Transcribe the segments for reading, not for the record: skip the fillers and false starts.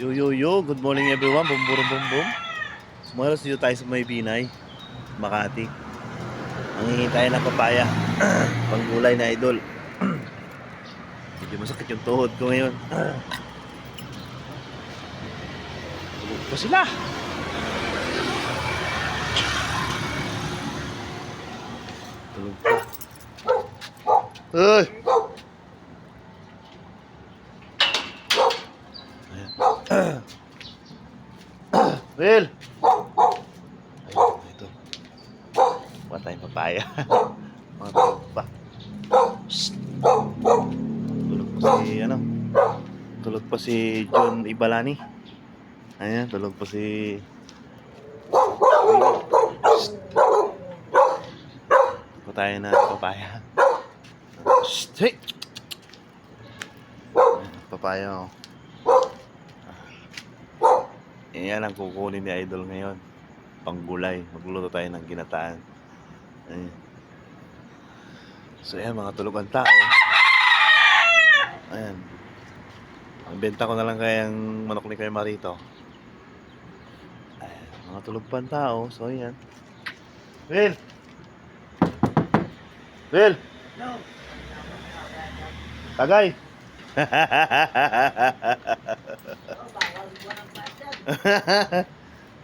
Yo, good morning everyone, bum bum bum bum. Tomorrow dito tayo sa May Binay, Makati. Ang hihintay ng papaya, panggulay na idol. Medyo masakit yung tuhod ko ngayon. Tulog pa sila. Tulog pa. Uy! Will! Ayun, ito. Kuha tayong papaya. Mga tulog pa. Shhh. Tulog pa si, tulog pa si John Ibalani. Ayan, tulog pa si... Shhh. Kuha tayo na papaya. Shhh. Hey! Papaya, oh. Yan ang kukunin ni Idol ngayon. Panggulay. Magluluto tayo ng ginataan. Ayan. So yan, mga tulog ang tao. Ayan. Ang benta ko na lang kayang manok ni Kuya Marito. Ayan, mga tulog pa ang tao. So yan. Will! Will! No. Tagay!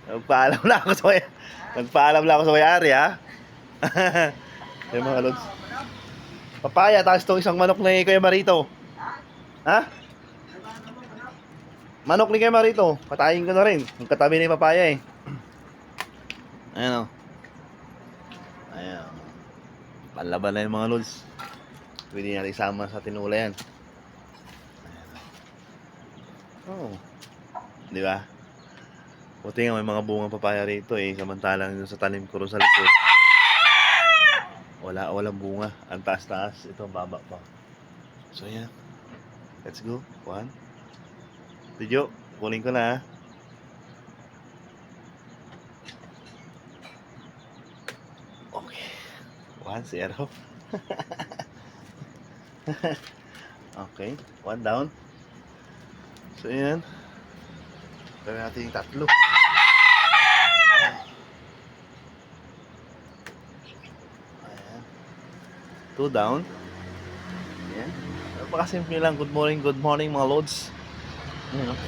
Nagpaalam lang ako sa may... Nagpaalam lang ako sa may-ari, ha? Yung mga lods. Papaya, tapos itong isang manok ni Kuya Marito. Ha? Manok ni Kuya Marito. Patayin ko na rin. Yung katabi ni papaya, eh. Ayan, o. Ayan. Panlaban na yung mga lods. Pwede natin isama sa tinula yan. Oh. Di ba? Buti nga may mga bunga papaya rito eh. Samantalang sa tanim ko rin sa likod. Walang bunga. Ang taas-taas. Ito baba pa. So yan. Let's go. 1. Tidyo, kunin ko na, ha. Okay. 1-0. Okay. 1 down. So yan. Gawin natin yung 3. Ayan. 2 down. Ayan. Napakasimple lang. Good morning mga lods. Ayan, oh.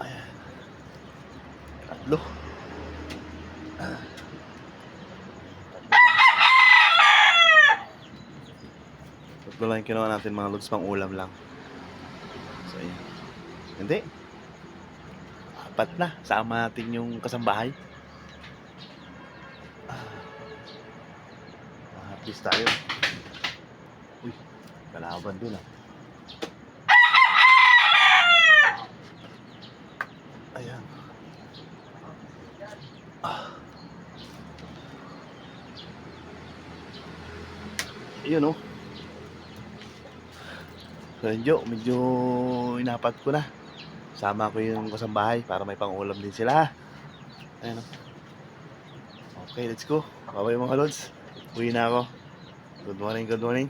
Ayan. 3. Tatlo lang yung kinuha natin mga lods, pang ulam lang. So ayan. Hindi. 4 na. Sama natin yung kasambahay. Mahapis tayo. Uy, kalaban dun, ah. Ayan. Ayun, oh. Medyo inapat ko na. Sama ko yung kasambahay para may pang-ulam din sila. Ayan, oh. Okay, let's go. Bye-bye mga lods. Uwi na ako. Good morning.